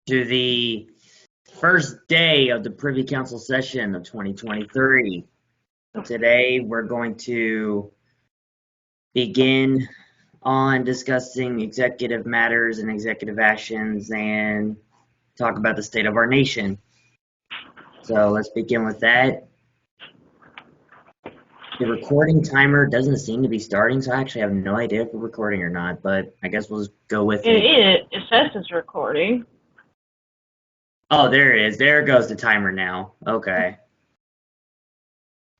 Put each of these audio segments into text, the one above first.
to the first day of the Privy Council session of 2023. Today we're going to begin on discussing executive matters and executive actions and talk about the state of our nation. So let's begin with that. The recording timer doesn't seem to be starting, so I actually have no idea if we're recording or not, but I guess we'll just go with it. It says it's recording. Oh, there it is. There goes the timer now. Okay.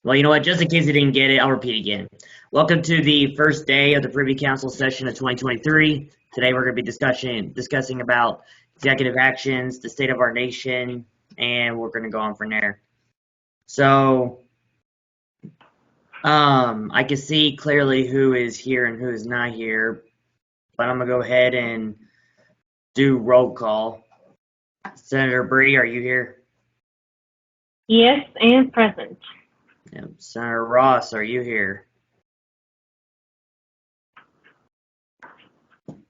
Well, you know what? Just in case you didn't get it, I'll repeat again. Welcome to the first day of the Privy Council session of 2023. Today we're going to be discussing about executive actions, the state of our nation, and we're going to go on from there. So, I can see clearly who is here and who is not here, but I'm going to go ahead and do roll call. Senator Bree, are you here? Yes, and present. Yep. Senator Ross, are you here?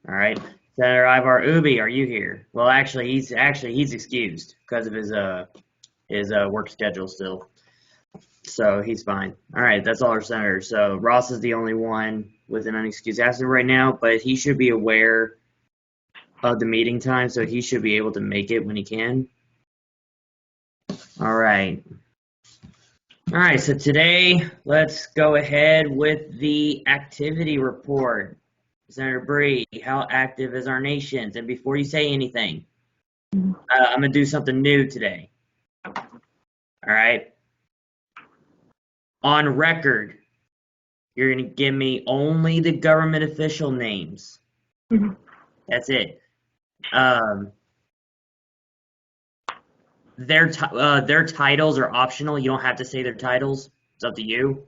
All right. Senator Ivar Ubi, are you here? Well, actually he's excused because of his work schedule still. So he's fine. All right, that's all our senators. So Ross is the only one with an unexcused absence right now, but he should be aware of the meeting time, so he should be able to make it when he can. All right. All right, so today, let's go ahead with the activity report. Senator Bree, how active is our nation? And before you say anything, I'm going to do something new today. All right. On record, you're going to give me only the government official names. Mm-hmm. That's it. Their titles are optional. You don't have to say their titles. It's up to you.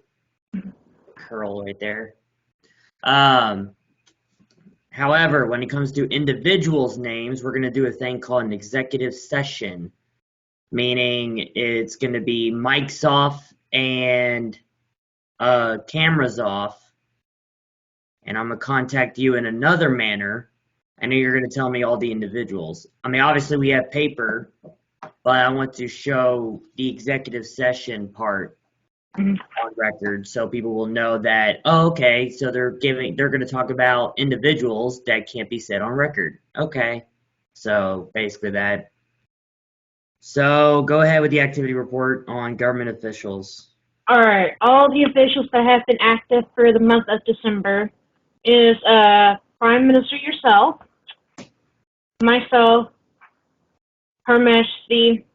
Curl right there. However, when it comes to individuals' names, we're going to do a thing called an executive session, meaning it's going to be mics off and cameras off, and I'm going to contact you in another manner. I know you're going to tell me all the individuals. I mean, obviously we have paper, but I want to show the executive session part on record so people will know that, oh, okay, so they're going to talk about individuals that can't be said on record. Okay. So basically that. So go ahead with the activity report on government officials. All right. All the officials that have been active for the month of December is Prime Minister yourself, myself, Her Majesty,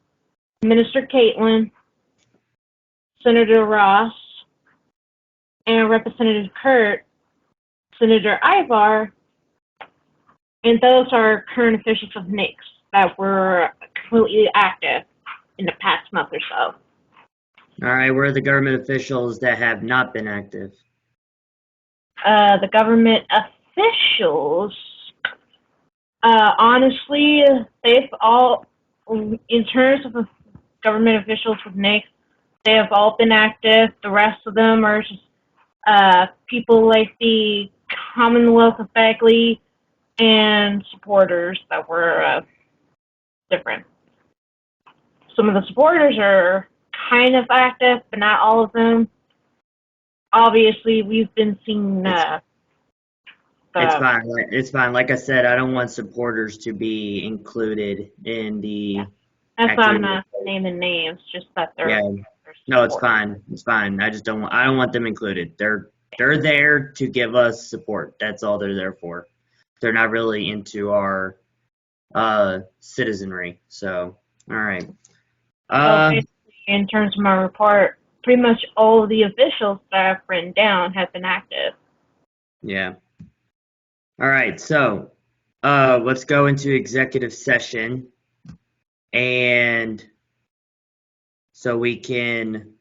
Minister Caitlin, Senator Ross, and Representative Kurt, Senator Ivar, and those are current officials of NICS that were completely active in the past month or so. All right, where are the government officials that have not been active? The government officials, honestly, they've all, in terms of government officials with NICS, they have all been active. The rest of them are just people like the Commonwealth of Bagley and supporters that were different. Some of the supporters are kind of active, but not all of them. Obviously, we've been seeing it's fine. It's fine. Like I said, I don't want supporters to be included in the. That's why I'm not naming names. Just that they're. Yeah. No, it's fine. It's fine. I just don't want them included. They're there to give us support. That's all they're there for. They're not really into our citizenry. So, all right. In terms of my report, pretty much all of the officials that I've written down have been active. Yeah. All right. So, let's go into executive session, and so you can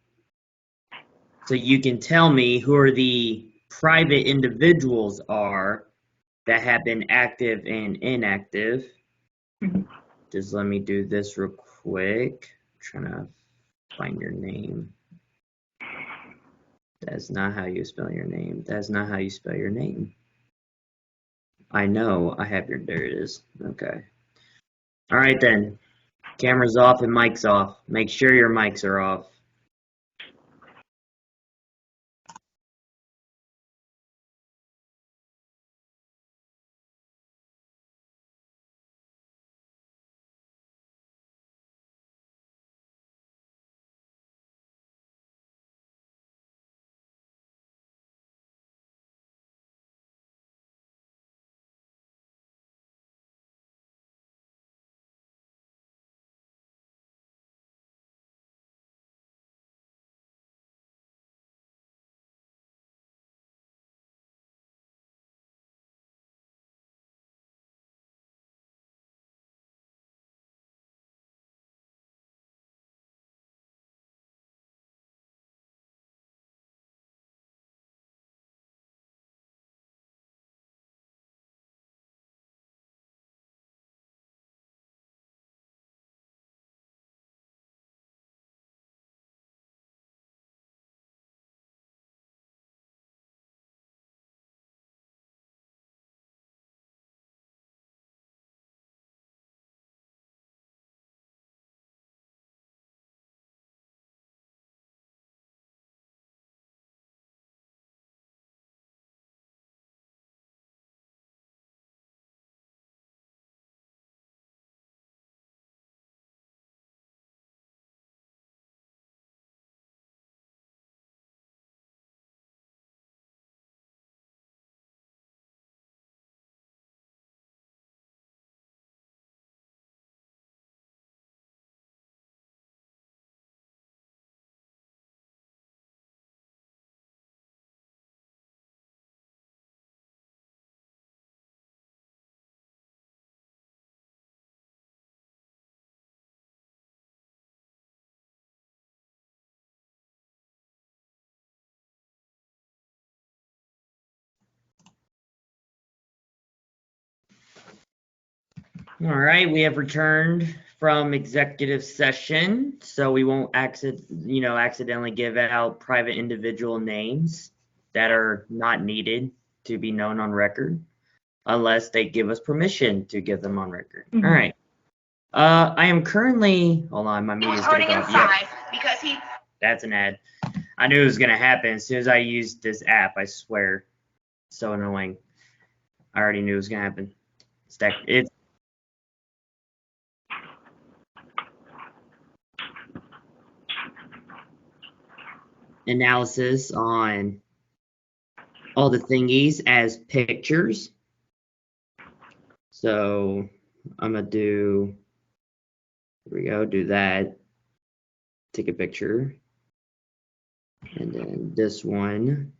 tell me who are the private individuals are that have been active and inactive. Mm-hmm. Just let me do this real quick. I'm trying to find your name. That's not how you spell your name. That's not how you spell your name. I know. I have your. There it is. Okay. All right then. Camera's off and mic's off. Make sure your mics are off. All right, we have returned from executive session, so we won't accidentally give out private individual names that are not needed to be known on record unless they give us permission to give them on record. All right. I am currently. Hold on, my media's gonna go off. Yep. Because that's an ad. I knew it was gonna happen as soon as I used this app. I swear, so annoying. I already knew it was gonna happen. It's analysis on all the thingies as pictures. So I'm gonna do. Here we go. Do that. Take a picture, and then this one.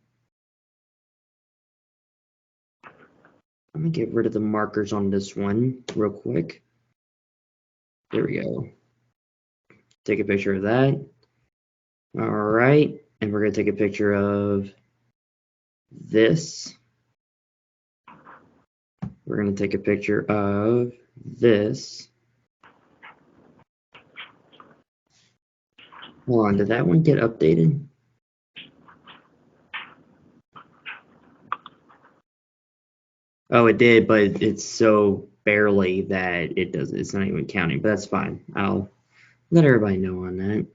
I'm gonna get rid of the markers on this one real quick. There we go. Take a picture of that. All right, and we're gonna take a picture of this. We're gonna take a picture of this. Hold on, did that one get updated? Oh, it did, but it's so barely that it's not even counting, but that's fine. I'll let everybody know on that.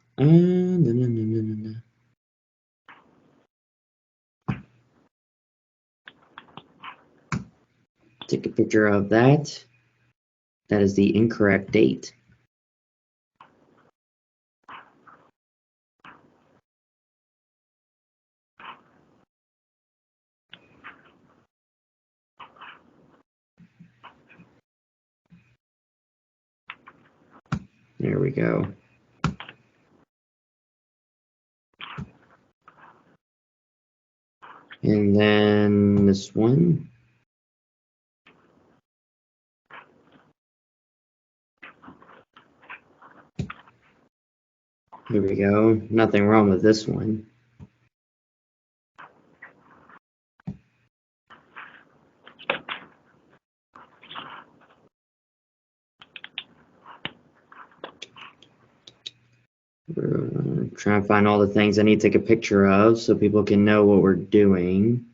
Take a picture of that. That is the incorrect date. There we go. And then this one. Here we go. Nothing wrong with this one. We're trying to find all the things I need to take a picture of so people can know what we're doing.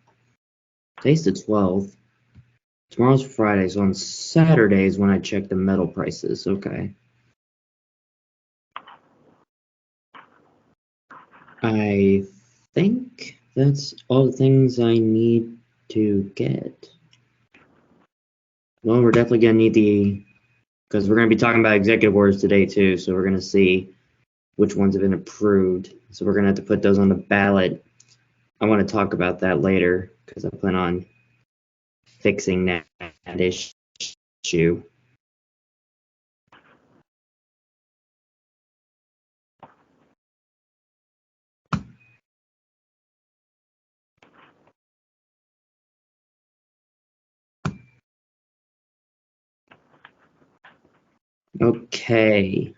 Today's the 12th. Tomorrow's Friday, so on Saturdays when I check the metal prices. Okay. I think that's all the things I need to get. Well, we're definitely going to need because we're going to be talking about executive orders today too, so we're going to see which ones have been approved. So we're going to have to put those on the ballot. I want to talk about that later because I plan on fixing that issue. Okay.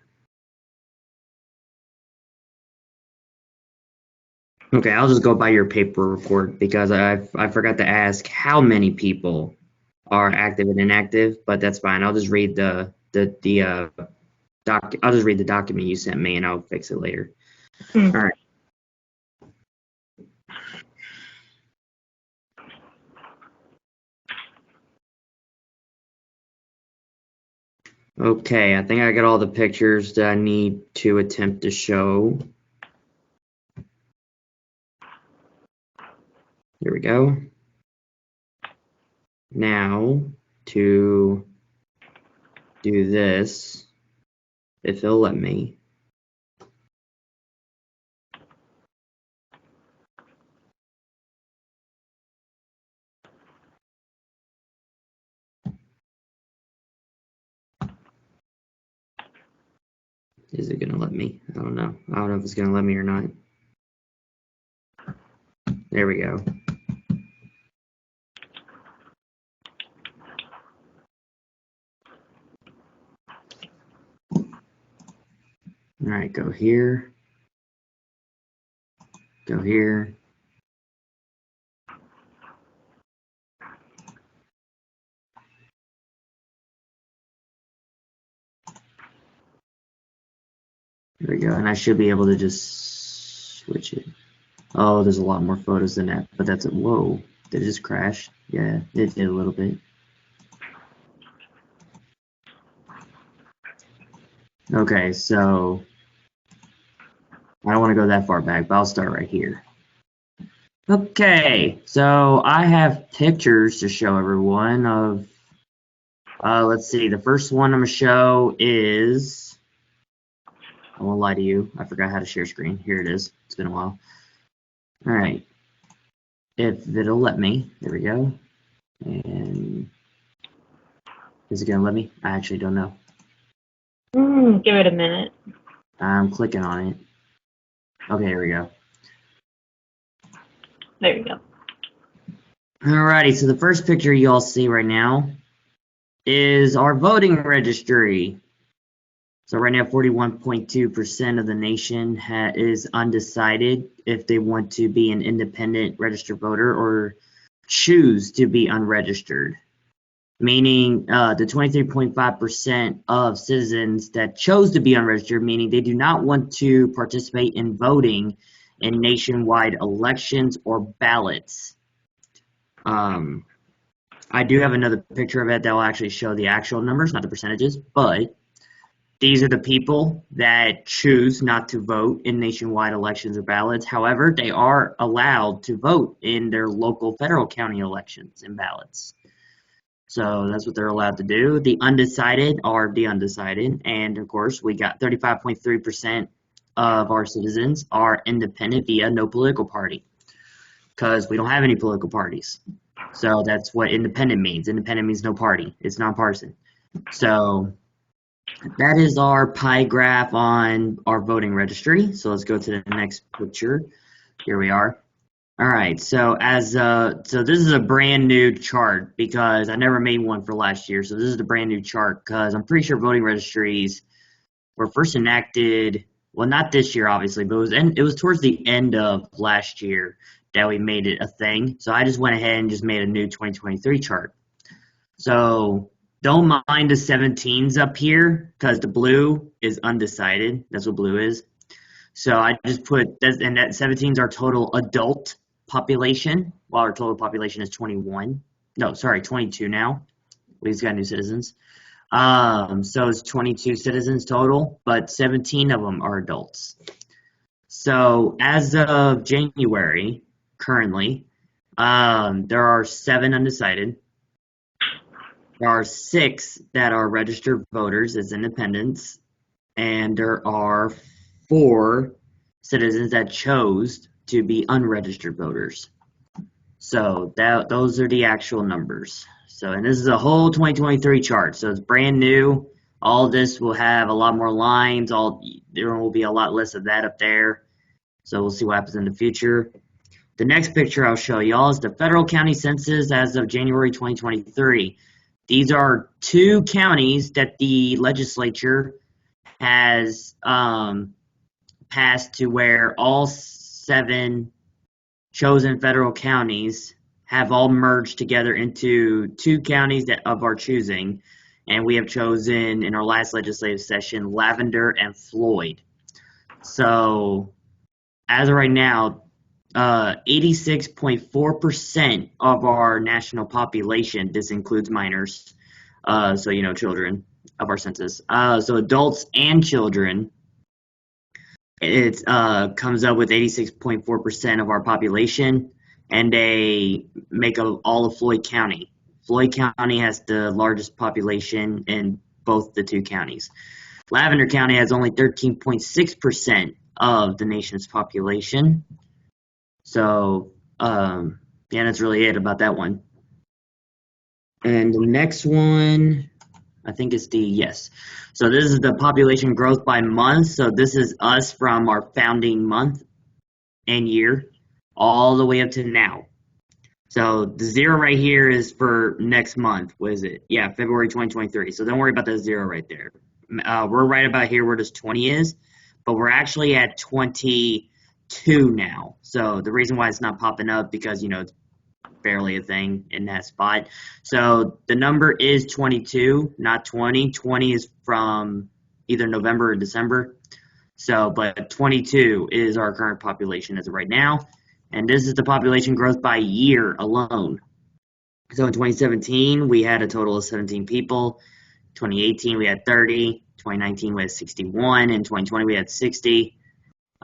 Okay, I'll just go by your paper report because I forgot to ask how many people are active and inactive, but that's fine. I'll just read the I'll just read the document you sent me and I'll fix it later. All right. Okay, I think I got all the pictures that I need to attempt to show. Here we go. Now to do this, if it'll let me. Is it gonna let me? I don't know. I don't know if it's gonna let me or not. There we go. All right, go here. Go here. There we go. And I should be able to just switch it. Oh, there's a lot more photos than that, but that's whoa. Did it just crash? Yeah, it did a little bit. Okay, so I don't want to go that far back, but I'll start right here. Okay, so I have pictures to show everyone of, let's see, the first one I'm going to show is, I won't lie to you, I forgot how to share screen. Here it is. It's been a while. All right, if it'll let me, there we go. And is it going to let me? I actually don't know. Give it a minute. I'm clicking on it. Okay, here we go. There you go. Alrighty, so the first picture you all see right now is our voting registry. So right now, 41.2% of the nation is undecided if they want to be an independent registered voter or choose to be unregistered. Meaning the 23.5% of citizens that chose to be unregistered, meaning they do not want to participate in voting in nationwide elections or ballots. I do have another picture of it that will actually show the actual numbers, not the percentages, but these are the people that choose not to vote in nationwide elections or ballots. However, they are allowed to vote in their local, federal, county elections and ballots. So that's what they're allowed to do. The undecided are the undecided. And of course, we got 35.3% of our citizens are independent via no political party because we don't have any political parties. So that's what independent means. Independent means no party. It's nonpartisan. So that is our pie graph on our voting registry. So let's go to the next picture. Here we are. All right. So so this is a brand new chart because I never made one for last year. So this is the brand new chart because I'm pretty sure voting registries were first enacted. Well, not this year, obviously, but it was towards the end of last year that we made it a thing. So I just went ahead and just made a new 2023 chart. So don't mind the 17s up here because the blue is undecided. That's what blue is. So I just put that, and that 17 is our total adult population, while our total population is 21. No, sorry, 22 now. We've got new citizens. So it's 22 citizens total, but 17 of them are adults. So as of January, currently, there are 7 undecided. There are 6 that are registered voters as independents, and there are 4 citizens that chose to be unregistered voters. So those are the actual numbers. So, and this is a whole 2023 chart. So it's brand new. All this will have a lot more lines. There will be a lot less of that up there. So we'll see what happens in the future. The next picture I'll show y'all is the federal county census as of January 2023. These are 2 counties that the legislature has passed to where all 7 chosen federal counties have all merged together into 2 counties of our choosing, and we have chosen in our last legislative session Lavender and Floyd. So as of right now, 86.4% of our national population, this includes minors, so children of our census, so adults and children, it comes up with 86.4% of our population, and they make all of Floyd County. Floyd County has the largest population in both the 2 counties. Lavender County has only 13.6% of the nation's population. So, yeah, that's really it about that one. And the next one, I think it's yes. So this is the population growth by month. So this is us from our founding month and year all the way up to now. So the 0 right here is for next month. What is it? Yeah, February 2023. So don't worry about the 0 right there. We're right about here where this 20 is, but we're actually at 22 now. So the reason why it's not popping up because, it's barely a thing in that spot. So the number is 22, not 20. 20 is from either November or December. So, but 22 is our current population as of right now. And this is the population growth by year alone. So in 2017, we had a total of 17 people. 2018, we had 30. 2019, we had 61. In 2020, we had 60.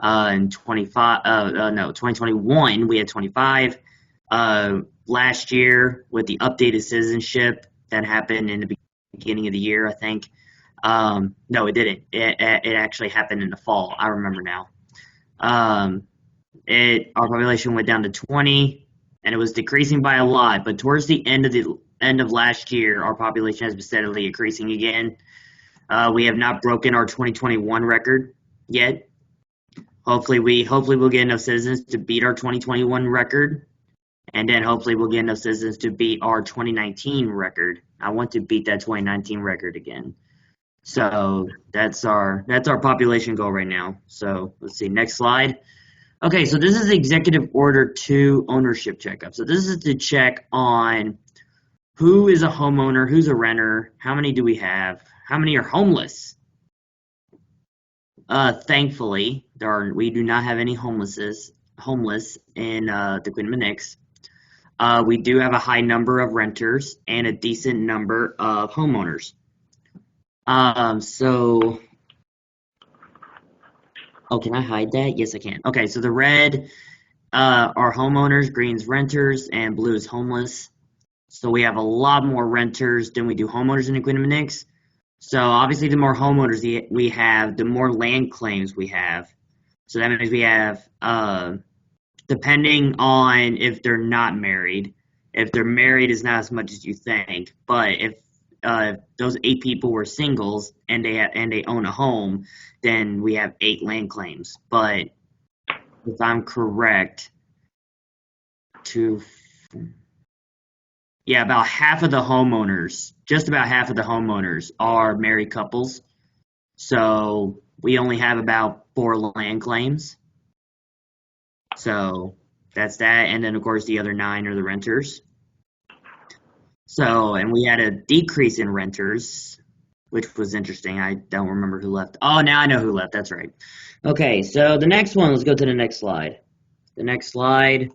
In 2021, we had 25. Last year, with the updated citizenship that happened in the beginning of the year, I think. No, it didn't. It actually happened in the fall. I remember now. Our population went down to 20, and it was decreasing by a lot. But towards the end of last year, our population has been steadily increasing again. We have not broken our 2021 record yet. Hopefully we'll get enough citizens to beat our 2021 record, and then hopefully we'll get enough citizens to beat our 2019 record. I want to beat that 2019 record again. So that's our population goal right now. So let's see, next slide. Okay, so this is the Executive Order 2 ownership checkup. So this is to check on who is a homeowner, who's a renter, how many do we have, how many are homeless. Thankfully, we do not have any homeless in the Queen Mannix. We do have a high number of renters and a decent number of homeowners. Can I hide that? Yes, I can. Okay, so the red are homeowners, green's renters, and blue is homeless. So we have a lot more renters than we do homeowners in the Queen Mannix. So obviously, the more homeowners we have, the more land claims we have. So that means we have, depending on if they're not married. If they're married, it's not as much as you think. But if those 8 people were singles and they own a home, then we have 8 land claims. But if I'm correct, about half of the homeowners, just about half of the homeowners are married couples. So we only have about 4 land claims. So that's that. And then, of course, the other 9 are the renters. So, and we had a decrease in renters, which was interesting. I don't remember who left. Oh, now I know who left. That's right. Okay, so the next one, let's go to the next slide. The next slide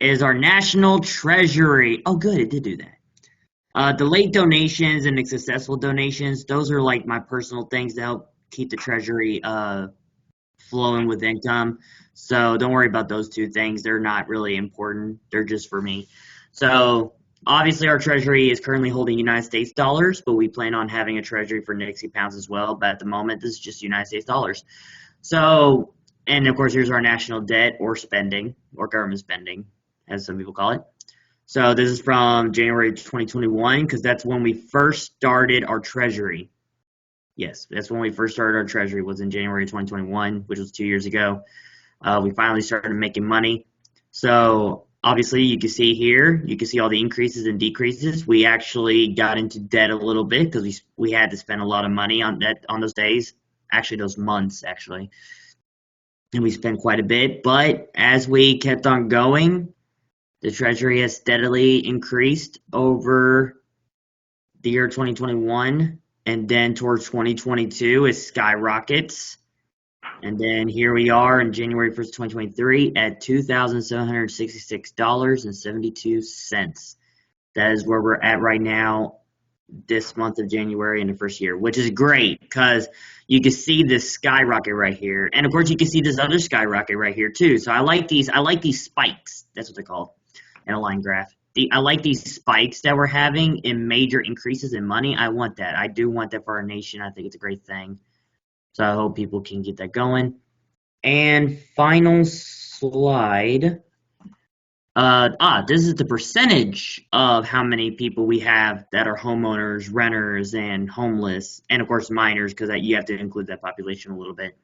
is our national treasury. Oh, good, it did do that. The late donations and the successful donations, those are like my personal things to help keep the treasury flowing with income. So don't worry about those two things. They're not really important. They're just for me. So obviously our treasury is currently holding United States dollars, but we plan on having a treasury for Nixie pounds as well. But at the moment, this is just United States dollars. So, and of course, here's our national debt or spending or government spending, as some people call it. So this is from January 2021 because that's when we first started our treasury. Yes, that's when we first started our treasury was in January 2021, which was 2 years ago. We finally started making money. So obviously you can see here, you can see all the increases and decreases. We actually got into debt a little bit because we had to spend a lot of money on that on those days, actually those months actually. And we spent quite a bit. But as we kept on going, the treasury has steadily increased over the year 2021. And then towards 2022, it skyrockets. And then here we are in January 1st, 2023 at $2,766.72. That is where we're at right now this month of January in the first year, which is great because you can see this skyrocket right here. And of course you can see this other skyrocket right here too. So I like these spikes. That's what they're called in a line graph. I like these spikes that we're having in major increases in money. I want that. I do want that for our nation. I think it's a great thing. So I hope people can get that going. And final slide. This is the percentage of how many people we have that are homeowners, renters, and homeless, and of course minors, because you have to include that population a little bit.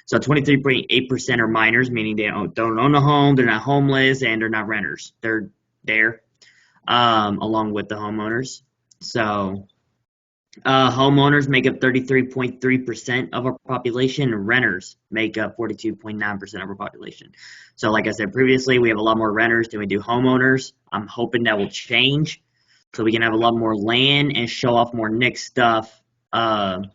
So 23.8% are minors, meaning they don't own a home, they're not homeless, and they're not renters. They're there, along with the homeowners. So homeowners make up 33.3% of our population, and renters make up 42.9% of our population. So like I said previously, we have a lot more renters than we do homeowners. I'm hoping that will change so we can have a lot more land and show off more Nick stuff. I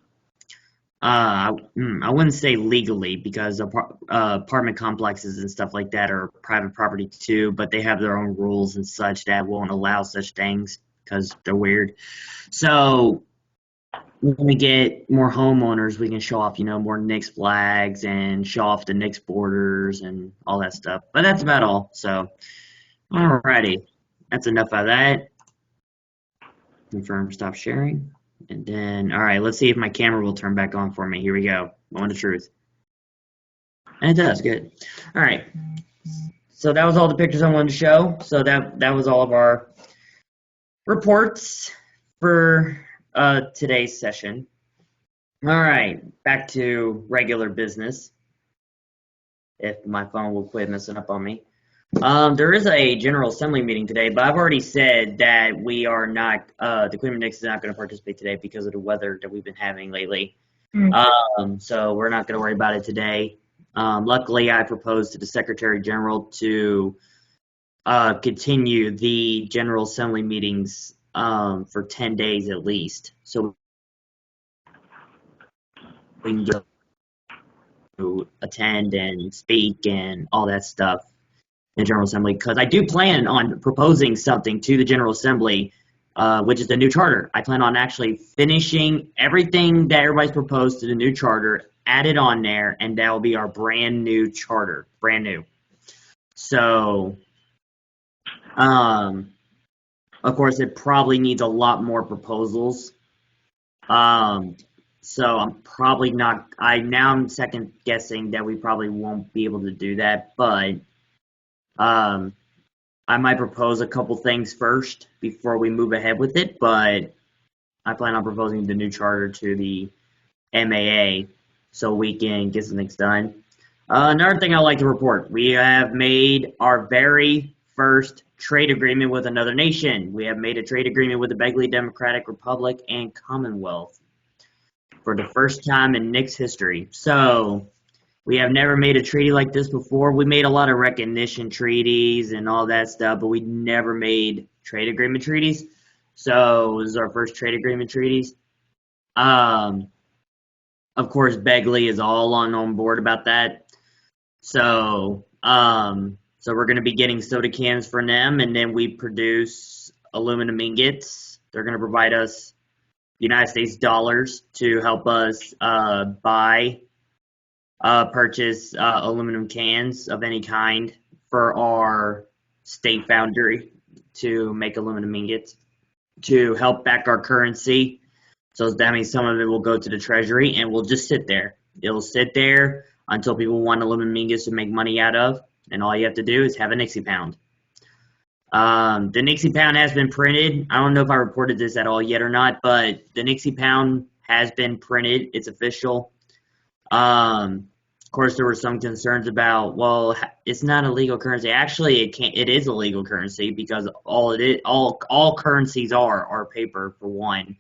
wouldn't say legally because apartment complexes and stuff like that are private property too, but they have their own rules and such that won't allow such things because they're weird. So when we get more homeowners, we can show off, more Knicks flags and show off the Knicks borders and all that stuff. But that's about all. So, alrighty, that's enough of that. Confirm, stop sharing. And then, all right, let's see if my camera will turn back on for me. Here we go. Moment of truth. And it does, good. All right. So that was all the pictures I wanted to show. So that was all of our reports for today's session. All right, back to regular business. If my phone will quit messing up on me. There is a General Assembly meeting today, but I've already said that we are not, the Queen of Nix is not going to participate today because of the weather that we've been having lately. So we're not going to worry about it today. Luckily, I proposed to the Secretary General to continue the General Assembly meetings for 10 days at least. So we can go to attend and speak and all that stuff in the General Assembly, because I do plan on proposing something to the General Assembly, which is the new charter. I plan on actually finishing everything that everybody's proposed to the new charter, add it on there, and that will be our brand new charter, brand new. So, of course, it probably needs a lot more proposals. So I'm probably not, I'm second guessing that we probably won't be able to do that, but I might propose a couple things first before we move ahead with it, but I plan on proposing the new charter to the MAA so we can get some things done. Another thing I'd like to report, we have made our very first trade agreement with another nation. We have made a trade agreement with the Begley Democratic Republic and Commonwealth for the first time in Nick's history. So we have never made a treaty like this before. We made a lot of recognition treaties and all that stuff, but we never made trade agreement treaties. So this is our first trade agreement treaties. Of course, Begley is all on board about that. So So we're going to be getting soda cans from them, and then we produce aluminum ingots. They're going to provide us United States dollars to help us purchase aluminum cans of any kind for our state foundry to make aluminum ingots to help back our currency. So that means some of it will go to the treasury and will just sit there. It'll sit there until people want aluminum ingots to make money out of, and all you have to do is have a Nixie pound. The Nixie pound has been printed. I don't know if I reported this at all yet or not, but the Nixie pound has been printed. It's official. Of course, there were some concerns about, well, it's not a legal currency. Actually, it is a legal currency because all currencies are paper, for one.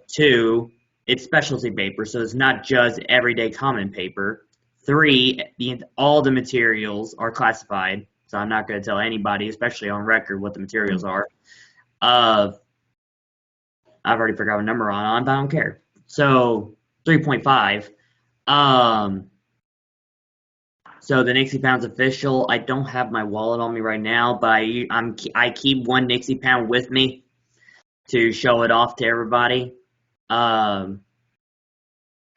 Two, it's specialty paper, so it's not just everyday common paper. Three, all the materials are classified, so I'm not going to tell anybody, especially on record, what the materials are. I've already forgot what number I'm on, but I don't care. So 3.5. So the Nixie Pound's official. I don't have my wallet on me right now, but I keep one Nixie Pound with me to show it off to everybody.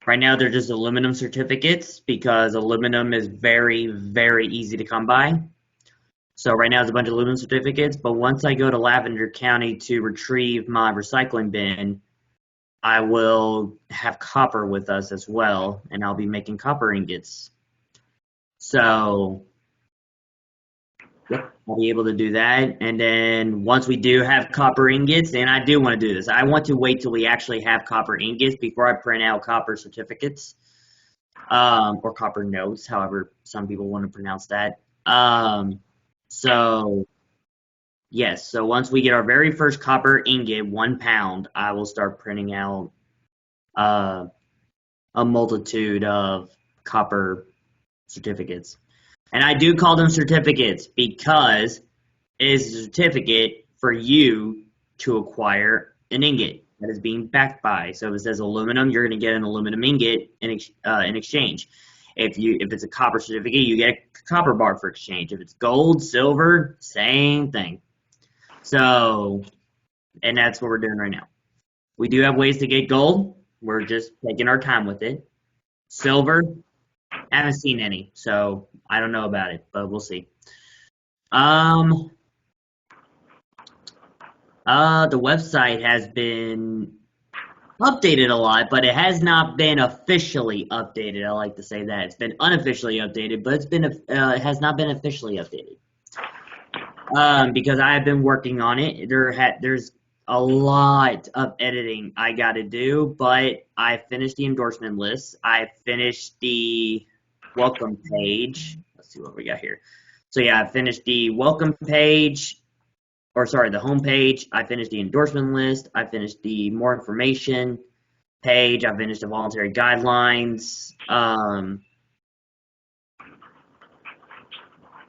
Right now they're just aluminum certificates because aluminum is very, very easy to come by. So right now it's a bunch of aluminum certificates, but once I go to Lavender County to retrieve my recycling bin, I will have copper with us as well, and I'll be making copper ingots. So, yep, I'll be able to do that. And then once we do have copper ingots, and I do want to do this, I want to wait till we actually have copper ingots before I print out copper certificates, or copper notes, however some people want to pronounce that. So, yes, so once we get our very first copper ingot, 1 pound, I will start printing out a multitude of copper certificates. And I do call them certificates because it is a certificate for you to acquire an ingot that is being backed by. So if it says aluminum, you're going to get an aluminum ingot in exchange. If it's a copper certificate, you get a copper bar for exchange. If it's gold, silver, same thing. So, and that's what we're doing right now. We do have ways to get gold. We're just taking our time with it. Silver, haven't seen any, so I don't know about it, but we'll see. The website has been updated a lot, but it has not been officially updated. I like to say that. It's been unofficially updated, but it has not been officially updated. Because I have been working on it. There's a lot of editing I got to do, but I finished the endorsement list. I finished the welcome page. Let's see what we got here. So yeah, I finished the welcome page, the home page. I finished the endorsement list. I finished the more information page. I finished the voluntary guidelines.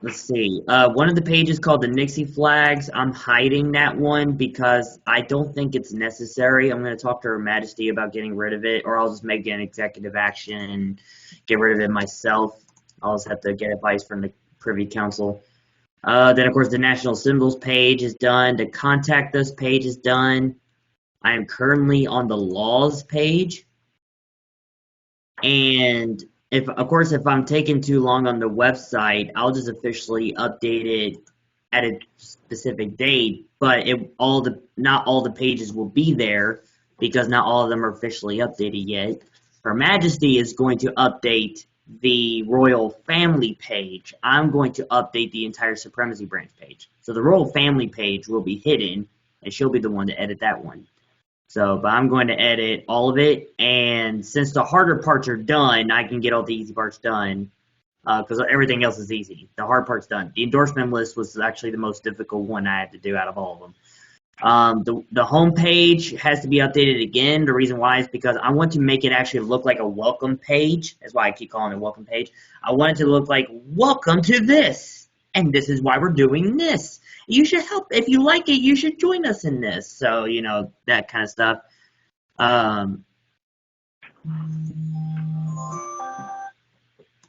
Let's see. One of the pages called the Nixie flags. I'm hiding that one because I don't think it's necessary. I'm going to talk to Her Majesty about getting rid of it, or I'll just make an executive action and get rid of it myself. I'll just have to get advice from the Privy Council. Then, of course, the National Symbols page is done. The Contact Us page is done. I am currently on the Laws page. And if I'm taking too long on the website, I'll just officially update it at a specific date. But not all the pages will be there because not all of them are officially updated yet. Her Majesty is going to update the Royal Family page. I'm going to update the entire Supremacy Branch page. So the Royal Family page will be hidden, and she'll be the one to edit that one. So, but I'm going to edit all of it, and since the harder parts are done, I can get all the easy parts done, because everything else is easy. The hard part's done. The endorsement list was actually the most difficult one I had to do out of all of them. The home page has to be updated again. The reason why is because I want to make it actually look like a welcome page. That's why I keep calling it a welcome page. I want it to look like, welcome to this, and this is why we're doing this. You should help. If you like it, you should join us in this. So, that kind of stuff.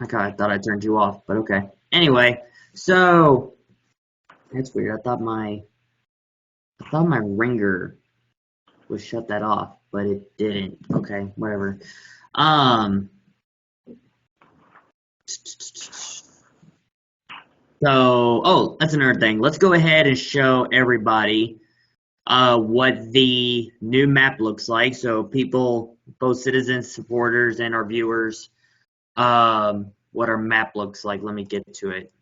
Okay, I thought I turned you off, but okay. Anyway, So that's weird. I thought my ringer would shut that off, but it didn't. Okay, whatever. Um. So, oh, that's another thing. Let's go ahead and show everybody what the new map looks like. So people, both citizens, supporters, and our viewers, what our map looks like. Let me get to it.